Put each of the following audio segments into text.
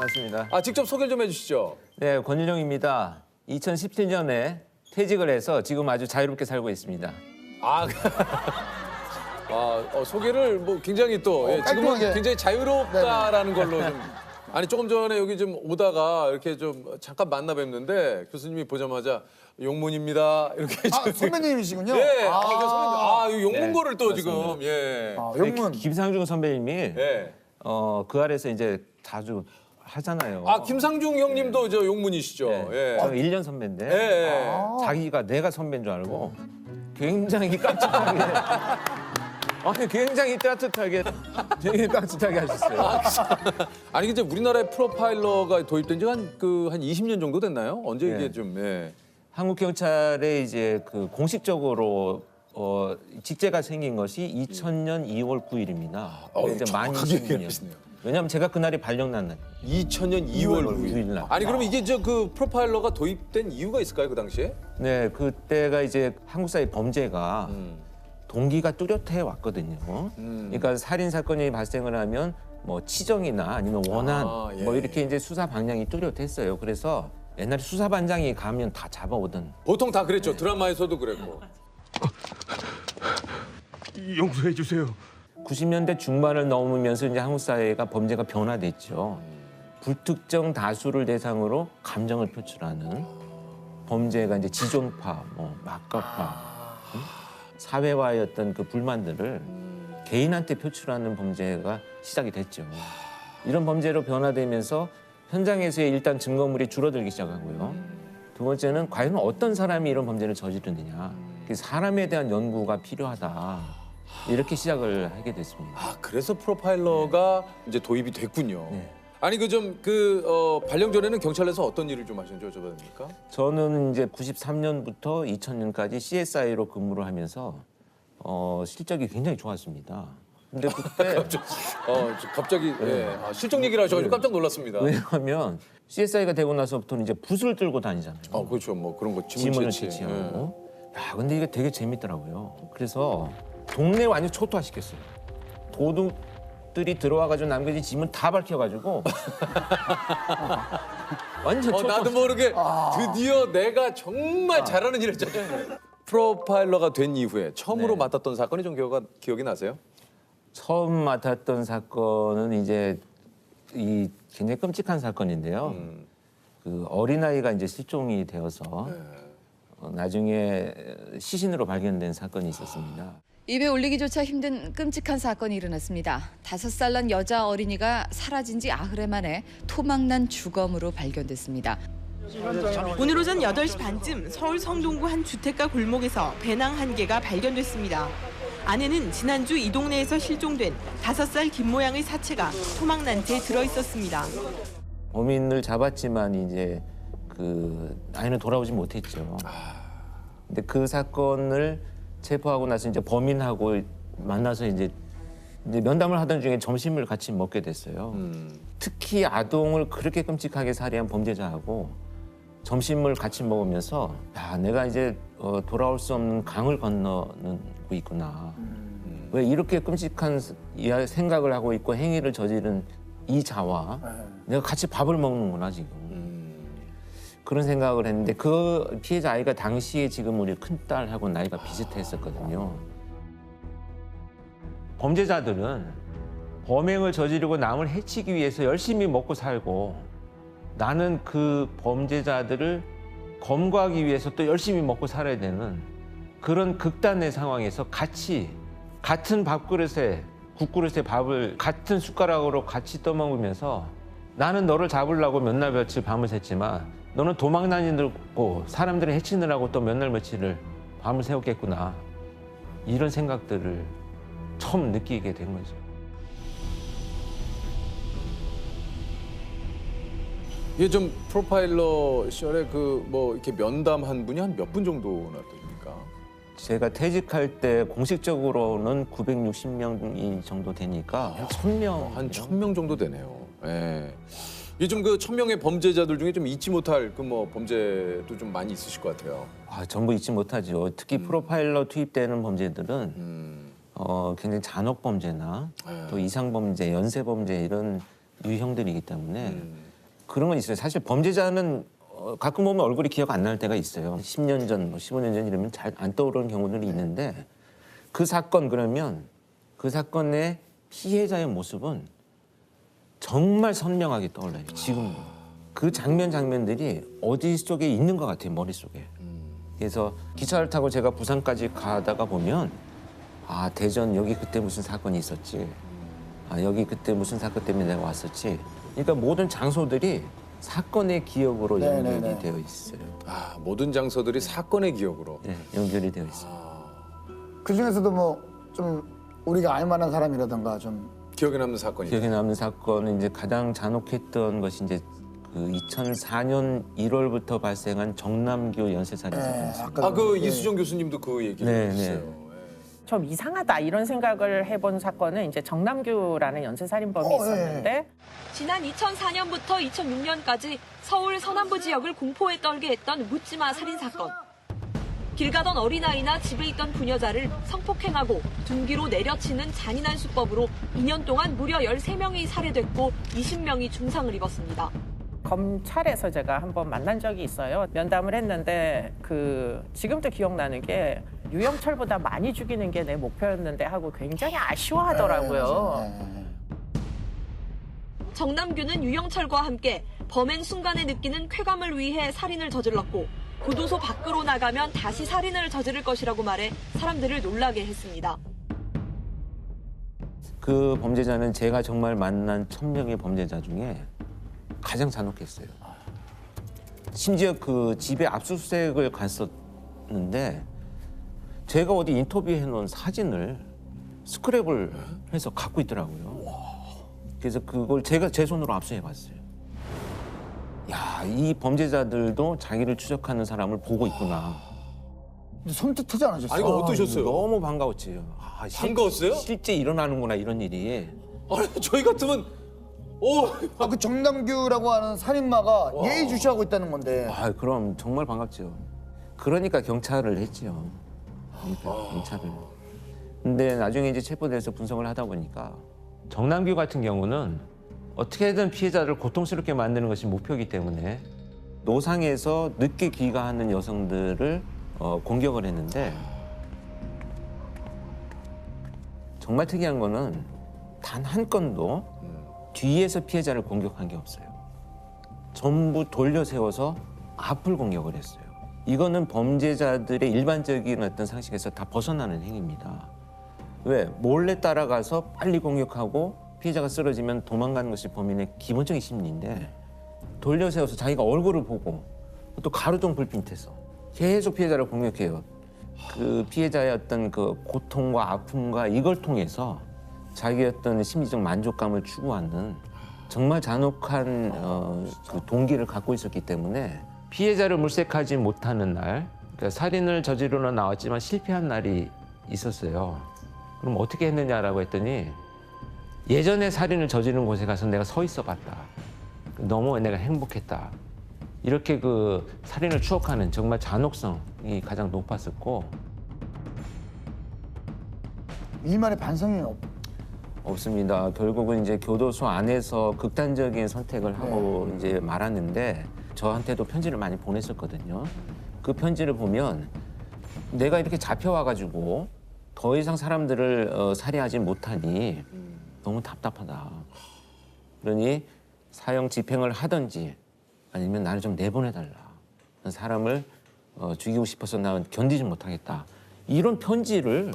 반갑습니다. 아, 직접 소개를 좀 해주시죠. 네, 권윤영입니다. 2017년에 퇴직을 해서 지금 아주 자유롭게 살고 있습니다. 아, 소개를 뭐 굉장히 또 지금은 깔끔하게. 굉장히 자유롭다라는 걸로 좀. 아니 조금 전에 여기 좀 오다가 이렇게 좀 잠깐 만나 뵙는데 교수님이 보자마자 용문입니다 이렇게 아, 선배님이시군요. 예, 이 용문고를 또 맞습니다. 지금 예. 영문. 김상중 선배님이 예. 그 아래서 이제 자주 하잖아요. 아, 김상중 형님도 저 용문이시죠. 네. 예. 저 1년 선배인데 예. 예. 자기가 내가 선배인 줄 알고 굉장히 깜찍하게 아니 굉장히 따뜻하게 되게 따뜻하게 하셨어요. 아니 이제 우리나라에 프로파일러가 도입된 지가 한 20년 정도 됐나요? 언제 이게 네. 좀 예. 한국 경찰에 이제 그 공식적으로 직제가 생긴 것이 2000년 2월 9일입니다. 이제 만 정확하게 20년. 얘기하시네요. 왜냐하면 제가 그날이 발령난 날. 2000년 2월 9일. 날. 아니 그러면 이게 저 그 프로파일러가 도입된 이유가 있을까요 그 당시에? 네, 그때가 이제 한국 사회 범죄가 음. 동기가 뚜렷해 왔거든요. 그러니까 살인 사건이 발생을 하면 뭐 치정이나 아니면 원한 예. 뭐 이렇게 이제 수사 방향이 뚜렷했어요. 그래서 옛날에 수사반장이 가면 다 잡아오던. 보통 다 그랬죠. 드라마에서도 그랬고. 용서해 주세요. 90년대 중반을 넘으면서 이제 한국 사회가 범죄가 변화됐죠. 불특정 다수를 대상으로 감정을 표출하는 범죄가 이제 지존파, 뭐 막가파, 사회와의 어떤 그 불만들을 개인한테 표출하는 범죄가 시작이 됐죠. 이런 범죄로 변화되면서 현장에서의 일단 증거물이 줄어들기 시작하고요. 두 번째는 과연 어떤 사람이 이런 범죄를 저지르느냐. 그 사람에 대한 연구가 필요하다. 이렇게 시작을 하게 됐습니다. 아 그래서 프로파일러가 이제 도입이 됐군요. 네. 아니 발령 전에는 경찰에서 어떤 일을 좀 하셨는지 여쭤봐도 됩니까? 저는 이제 93년부터 2000년까지 CSI로 근무를 하면서 실적이 굉장히 좋았습니다. 근데 그때 갑자기 실종 얘기를 하셔가지고 깜짝 놀랐습니다. 왜냐하면 CSI가 되고 나서부터는 이제 붓을 들고 다니잖아요. 그렇죠. 뭐 그런 거 지문을 채취. 채취하고. 야, 근데 이게 되게 재밌더라고요. 그래서 동네 완전 초토화시켰어요. 도둑들이 들어와가지고 남겨진 지문 다 밝혀가지고 완전 초토화. 나도 모르게 드디어 내가 정말 잘하는 일을 했잖아요. 프로파일러가 된 이후에 처음으로 네. 맡았던 사건이 좀 기억이 나세요? 처음 맡았던 사건은 이제 이 굉장히 끔찍한 사건인데요. 그 어린아이가 이제 실종이 되어서 나중에 시신으로 발견된 사건이 있었습니다. 입에 올리기조차 힘든 끔찍한 사건이 일어났습니다. 5살 난 여자 어린이가 사라진 지 아흐레 만에 토막난 주검으로 발견됐습니다. 오늘 오전 8시 반쯤 서울 성동구 한 주택가 골목에서 배낭 한 개가 발견됐습니다. 안에는 지난주 이 동네에서 실종된 5살 김 모양의 사체가 토막난 채 들어있었습니다. 범인을 잡았지만 이제 그 아이는 돌아오지 못했죠. 근데 그 사건을 체포하고 나서 이제 범인하고 만나서 이제 면담을 하던 중에 점심을 같이 먹게 됐어요. 특히 아동을 그렇게 끔찍하게 살해한 범죄자하고 점심을 같이 먹으면서 야, 내가 이제 돌아올 수 없는 강을 건너고 있구나. 왜 이렇게 끔찍한 생각을 하고 있고 행위를 저지른 이 자와 내가 같이 밥을 먹는구나 지금. 그런 생각을 했는데 그 피해자 아이가 당시에 지금 우리 큰딸하고 나이가 비슷했었거든요. 범죄자들은 범행을 저지르고 남을 해치기 위해서 열심히 먹고 살고 나는 그 범죄자들을 검거하기 위해서 또 열심히 먹고 살아야 되는 그런 극단의 상황에서 같이 같은 밥그릇에 국그릇에 밥을 같은 숟가락으로 같이 떠먹으면서 나는 너를 잡으려고 몇 날 며칠 밤을 샜지만 너는 도망 다니고 사람들을 해치느라고 또 몇 날 며칠을 밤을 새웠겠구나. 이런 생각들을 처음 느끼게 된 거죠. 이게 좀 프로파일러 시절에 이렇게 면담한 분이 한 몇 분 정도나 됩니까? 제가 퇴직할 때 공식적으로는 960명이 정도 되니까 한 1000명. 한 1000명 정도 되네요. 예. 이게 좀 1000명의 범죄자들 중에 좀 잊지 못할 범죄도 좀 많이 있으실 것 같아요. 전부 잊지 못하죠. 특히 프로파일러 투입되는 범죄들은 굉장히 잔혹 범죄나 또 이상 범죄, 연쇄 범죄 이런 유형들이기 때문에 그런 건 있어요. 사실 범죄자는 가끔 보면 얼굴이 기억 안 날 때가 있어요. 10년 전, 뭐 15년 전 이러면 잘 안 떠오르는 경우들이 있는데 그 사건 그러면 그 사건의 피해자의 모습은 정말 선명하게 떠올라요. 지금도. 그 장면들이 어디 속에 있는 것 같아요. 머릿속에. 그래서 기차를 타고 제가 부산까지 가다가 보면 아 대전 여기 그때 무슨 사건이 있었지. 아 여기 그때 무슨 사건 때문에 내가 왔었지. 그러니까 모든 장소들이 사건의 기억으로 연결이 되어 있어요. 아, 모든 장소들이 사건의 기억으로. 네, 연결이 되어 있어요. 그 중에서도 뭐 좀 우리가 알만한 사람이라든가 좀 기억에 남는 사건이. 기억에 남는 사건은 이제 가장 잔혹했던 것이 이제 그 2004년 1월부터 발생한 정남규 연쇄살인 사건이었습니다. 아, 그 이수정 교수님도 그 얘기를 네, 했어요. 좀 이상하다 이런 생각을 해본 사건은 이제 정남규라는 연쇄살인범이 있었는데 지난 2004년부터 2006년까지 서울 서남부 지역을 공포에 떨게 했던 묻지마 살인 사건. 길 가던 어린아이나 집에 있던 부녀자를 성폭행하고 둔기로 내려치는 잔인한 수법으로 2년 동안 무려 13명이 살해됐고 20명이 중상을 입었습니다. 검찰에서 제가 한번 만난 적이 있어요. 면담을 했는데 그 지금도 기억나는 게 유영철보다 많이 죽이는 게 내 목표였는데 하고 굉장히 아쉬워하더라고요. 정남규는 유영철과 함께 범행 순간에 느끼는 쾌감을 위해 살인을 저질렀고 교도소 밖으로 나가면 다시 살인을 저지를 것이라고 말해 사람들을 놀라게 했습니다. 그 범죄자는 제가 정말 만난 1000명의 범죄자 중에 가장 잔혹했어요. 심지어 그 집에 압수수색을 갔었는데 제가 어디 인터뷰해 놓은 사진을 스크랩을 해서 갖고 있더라고요. 그래서 그걸 제가 제 손으로 압수해 봤어요. 야, 이 범죄자들도 자기를 추적하는 사람을 보고 있구나. 섬뜩하지 않으셨어요? 아니, 이거 어떠셨어요? 너무 반가웠지요. 아, 반가웠어요? 실제 일어나는구나 이런 일이. 아니, 저희 같으면 그 정남규라고 하는 살인마가 예의주시하고 있다는 건데. 아, 그럼 정말 반갑죠. 그러니까 경찰을 했지요. 그러니까 경찰을. 근데 나중에 이제 체포돼서 분석을 하다 보니까 정남규 같은 경우는 어떻게든 피해자를 고통스럽게 만드는 것이 목표이기 때문에 노상에서 늦게 귀가하는 여성들을 공격을 했는데 정말 특이한 거는 단 한 건도 뒤에서 피해자를 공격한 게 없어요. 전부 돌려 세워서 앞을 공격을 했어요. 이거는 범죄자들의 일반적인 어떤 상식에서 다 벗어나는 행위입니다. 왜? 몰래 따라가서 빨리 공격하고 피해자가 쓰러지면 도망가는 것이 범인의 기본적인 심리인데 돌려 세워서 자기가 얼굴을 보고 또 가로등 불빛 밑에서 계속 피해자를 공격해요. 그 피해자의 어떤 그 고통과 아픔과 이걸 통해서 자기의 어떤 심리적 만족감을 추구하는 정말 잔혹한 그 동기를 갖고 있었기 때문에 피해자를 물색하지 못하는 날, 그러니까 살인을 저지르러 나왔지만 실패한 날이 있었어요. 그럼 어떻게 했느냐라고 했더니 예전에 살인을 저지른 곳에 가서 내가 서 있어 봤다. 너무 내가 행복했다. 이렇게 그 살인을 추억하는 정말 잔혹성이 가장 높았었고 일만의 반성이 없습니다. 결국은 이제 교도소 안에서 극단적인 선택을 하고 이제 말았는데 저한테도 편지를 많이 보냈었거든요. 그 편지를 보면 내가 이렇게 잡혀와가지고 더 이상 사람들을 살해하지 못하니 너무 답답하다. 그러니 사형 집행을 하든지 아니면 나를 좀 내보내달라. 사람을 죽이고 싶어서 나 견디지 못하겠다. 이런 편지를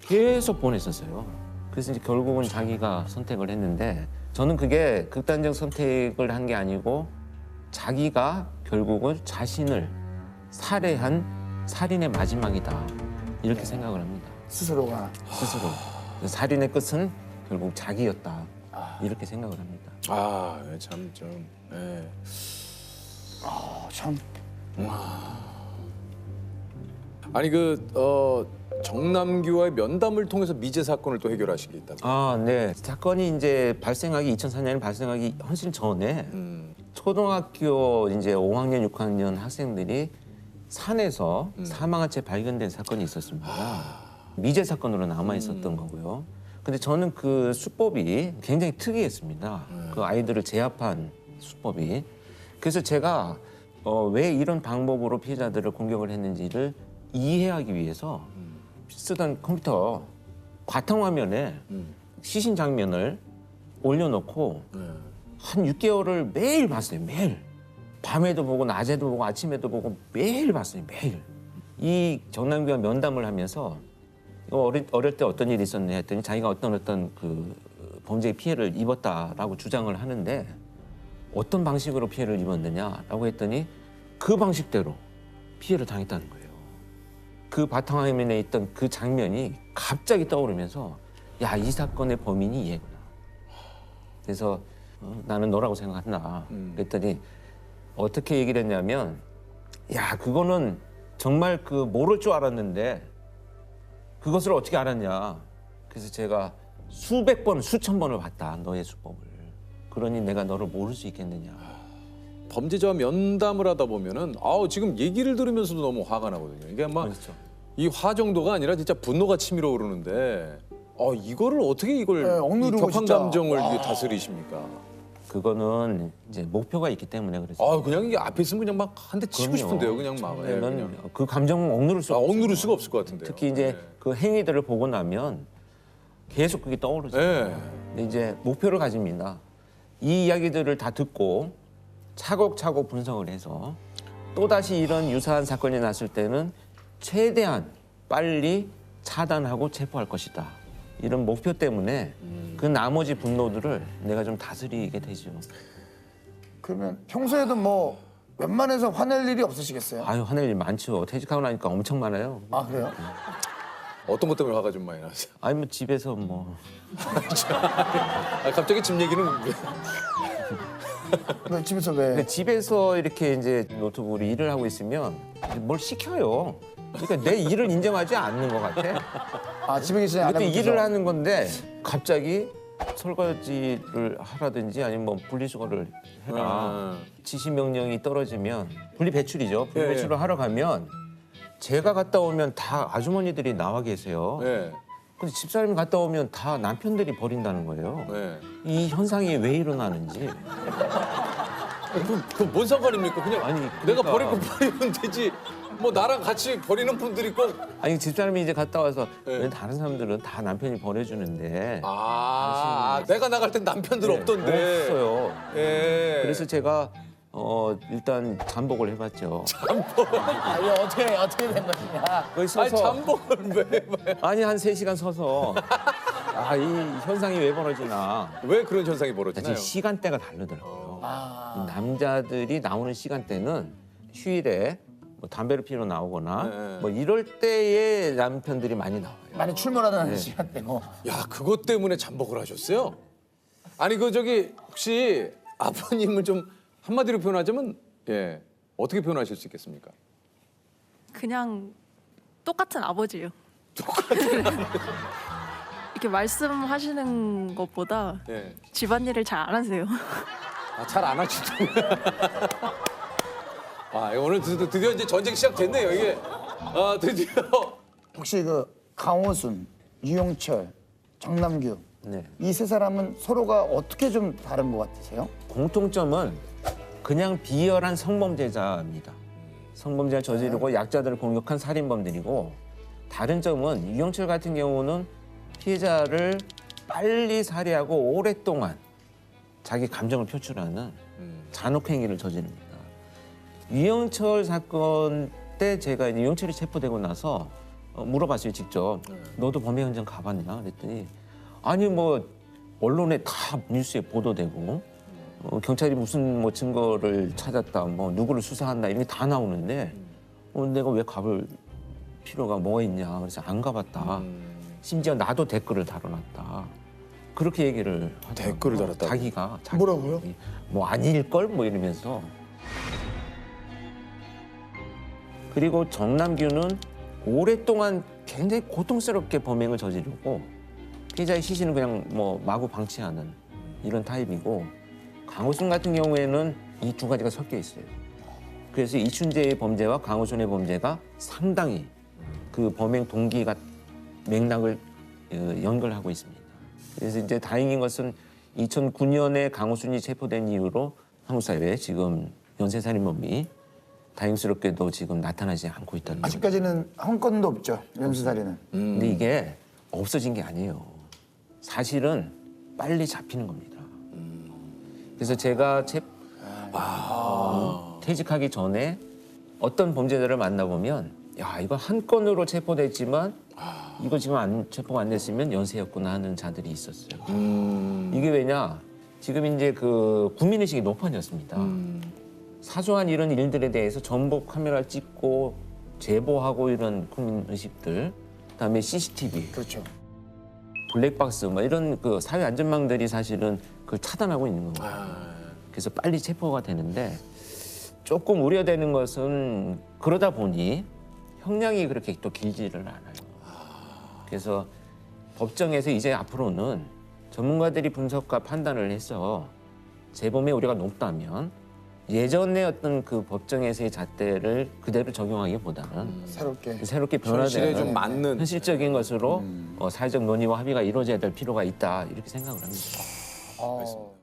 계속 보냈었어요. 그래서 이제 결국은 자기가 선택을 했는데 저는 그게 극단적 선택을 한 게 아니고 자기가 결국은 자신을 살해한 살인의 마지막이다. 이렇게 생각을 합니다. 스스로가. 스스로. 살인의 끝은 결국 자기였다. 이렇게 생각을 합니다. 아, 참 좀. 네. 참. 아니 정남규와의 면담을 통해서 미제 사건을 또 해결하신 게 있다고. 아, 네. 사건이 이제 발생하기 2004년에 발생하기 훨씬 전에 초등학교 이제 5학년, 6학년 학생들이 산에서 사망한 채 발견된 사건이 있었습니다. 미제 사건으로 남아 있었던 거고요. 근데 저는 그 수법이 굉장히 특이했습니다. 그 아이들을 제압한 수법이 그래서 제가 왜 이런 방법으로 피해자들을 공격을 했는지를 이해하기 위해서 쓰던 컴퓨터 바탕화면에 시신 장면을 올려놓고 한 6개월을 매일 봤어요. 매일. 밤에도 보고 낮에도 보고 아침에도 보고 매일 봤어요. 매일. 이 정남규와 면담을 하면서 어릴 때 어떤 일이 있었냐 했더니 자기가 어떤 그 범죄의 피해를 입었다라고 주장을 하는데 어떤 방식으로 피해를 입었느냐라고 했더니 그 방식대로 피해를 당했다는 거예요. 그 바탕화면에 있던 그 장면이 갑자기 떠오르면서 야, 이 사건의 범인이 얘구나. 그래서 나는 너라고 생각한다. 그랬더니 어떻게 얘기를 했냐면 야, 그거는 정말 그 모를 줄 알았는데 그것을 어떻게 알았냐. 그래서 제가 수백 번, 수천 번을 봤다. 너의 수법을. 그러니 내가 너를 모를 수 있겠느냐. 범죄자와 면담을 하다 보면은 지금 얘기를 들으면서도 너무 화가 나거든요. 이게 아마 그렇죠. 이 화 정도가 아니라 진짜 분노가 치밀어 오르는데 이거를 어떻게 이걸 네, 억누르고 이 격한 진짜. 감정을 이게 다스리십니까? 그거는 이제 목표가 있기 때문에 그렇죠. 그냥 이게 앞에 있으면 그냥 막 한 대 치고 그럼요. 싶은데요. 그냥 막. 예, 는 그냥. 그 감정은 억누를 수 없죠. 억누를 수가 없을 것 같은데요. 특히 이제 네. 그 행위들을 보고 나면 계속 그게 떠오르죠. 네. 근데 이제 목표를 가집니다. 이 이야기들을 다 듣고 차곡차곡 분석을 해서 또다시 이런 유사한 사건이 났을 때는 최대한 빨리 차단하고 체포할 것이다. 이런 목표 때문에 그 나머지 분노들을 내가 좀 다스리게 되죠. 그러면 평소에도 뭐 웬만해서 화낼 일이 없으시겠어요? 아유, 화낼 일 많죠. 퇴직하고 나니까 엄청 많아요. 아 그래요? 어떤 것 때문에 화가 좀 많이 나세요? 아니 뭐 집에서 뭐 갑자기 집 얘기는 너 집에서 왜? 근데 집에서 이렇게 이제 노트북으로 일을 하고 있으면 뭘 시켜요. 그러니까 내 일을 인정하지 않는 것 같아. 아 집에 계시지 이것도 않으면 일을 하는 건데 갑자기 설거지를 하라든지 아니면 뭐 분리수거를 해라. 지시 명령이 떨어지면 분리 배출이죠. 분리 예, 배출을 하러 가면 제가 갔다 오면 다 아주머니들이 나와 계세요. 네. 근데 집사람이 갔다 오면 다 남편들이 버린다는 거예요. 네. 이 현상이 왜 일어나는지. 그뭔 상관입니까? 그냥 아니, 내가 그러니까. 버릴 거 버리면 되지. 뭐 나랑 같이 버리는 분들이 꼭 아니 집사람이 이제 갔다 와서 네. 왜 다른 사람들은 다 남편이 보내주는데 내가 나갈 땐 남편들 네, 없던데. 없어요. 예. 그래서 제가 일단 잠복을 해봤죠. 아, 이게 어떻게 된 것이냐? 거기 서서 아니 잠복을 왜 해봐요? 아니 한 3시간 서서 이 현상이 왜 벌어지나. 왜 그런 현상이 사실 벌어지나요? 시간대가 다르더라고요. 아. 이 남자들이 나오는 시간대는 휴일에 뭐 담배를 피러 나오거나 네. 뭐 이럴 때에 남편들이 많이 나와요. 많이 출몰하는 시간대고. 야 그것 때문에 잠복을 하셨어요? 아니 혹시 아버님을 좀 한마디로 표현하자면 어떻게 표현하실 수 있겠습니까? 그냥 똑같은 아버지예요. 이렇게 말씀하시는 것보다 예. 집안일을 잘 안 하세요. 잘 안 하시던데. 오늘 드디어 이제 전쟁 시작됐네요 이게. 드디어. 혹시 그 강호순, 유영철, 정남규 네. 이 세 사람은 서로가 어떻게 좀 다른 것 같으세요? 공통점은 그냥 비열한 성범죄자입니다. 성범죄를 저지르고 약자들을 공격한 살인범들이고 다른 점은 유영철 같은 경우는 피해자를 빨리 살해하고 오랫동안 자기 감정을 표출하는 잔혹 행위를 저지릅니다. 유영철 사건 때 제가 이제 유영철이 체포되고 나서 물어봤어요 직접. 너도 범행 현장 가봤냐? 그랬더니 아니 뭐 언론에 다 뉴스에 보도되고 경찰이 무슨 뭐 증거를 찾았다, 뭐 누구를 수사한다 이런 게 다 나오는데 내가 왜 가볼 필요가 뭐가 있냐? 그래서 안 가봤다. 심지어 나도 댓글을 달아놨다. 그렇게 얘기를 하더라고요. 댓글을 달았다고? 자기가 뭐라고요? 뭐 아닐걸 뭐 이러면서. 그리고 정남규는 오랫동안 굉장히 고통스럽게 범행을 저지르고 피해자의 시신을 그냥 뭐 마구 방치하는 이런 타입이고 강호순 같은 경우에는 이 두 가지가 섞여 있어요. 그래서 이춘재의 범죄와 강호순의 범죄가 상당히 그 범행 동기가 맥락을 연결하고 있습니다. 그래서 이제 다행인 것은 2009년에 강호순이 체포된 이후로 한국 사회에 지금 연쇄살인범이 다행스럽게도 지금 나타나지 않고 있다는 거죠. 아직까지는 한 건도 없죠. 연쇄살인은. 근데 이게 없어진 게 아니에요. 사실은 빨리 잡히는 겁니다. 그래서 제가 퇴직하기 전에 어떤 범죄자를 만나보면 야 이거 한 건으로 체포됐지만 이거 지금 체포가 안 됐으면 연쇄였구나 하는 자들이 있었어요. 이게 왜냐? 지금 이제 그 국민의식이 높아졌습니다. 사소한 이런 일들에 대해서 전복 카메라를 찍고 제보하고 이런 국민의식들, 그다음에 CCTV, 그렇죠. 블랙박스 뭐 이런 그 사회 안전망들이 사실은 그걸 차단하고 있는 거예요. 그래서 빨리 체포가 되는데 조금 우려되는 것은 그러다 보니 형량이 그렇게 또 길지를 않아요. 그래서 법정에서 이제 앞으로는 전문가들이 분석과 판단을 해서 재범의 우려가 높다면 예전의 어떤 그 법정에서의 잣대를 그대로 적용하기보다는 새롭게 현실에 좀 변화되는 맞는 현실적인 것으로 사회적 논의와 합의가 이루어져야 될 필요가 있다 이렇게 생각을 합니다.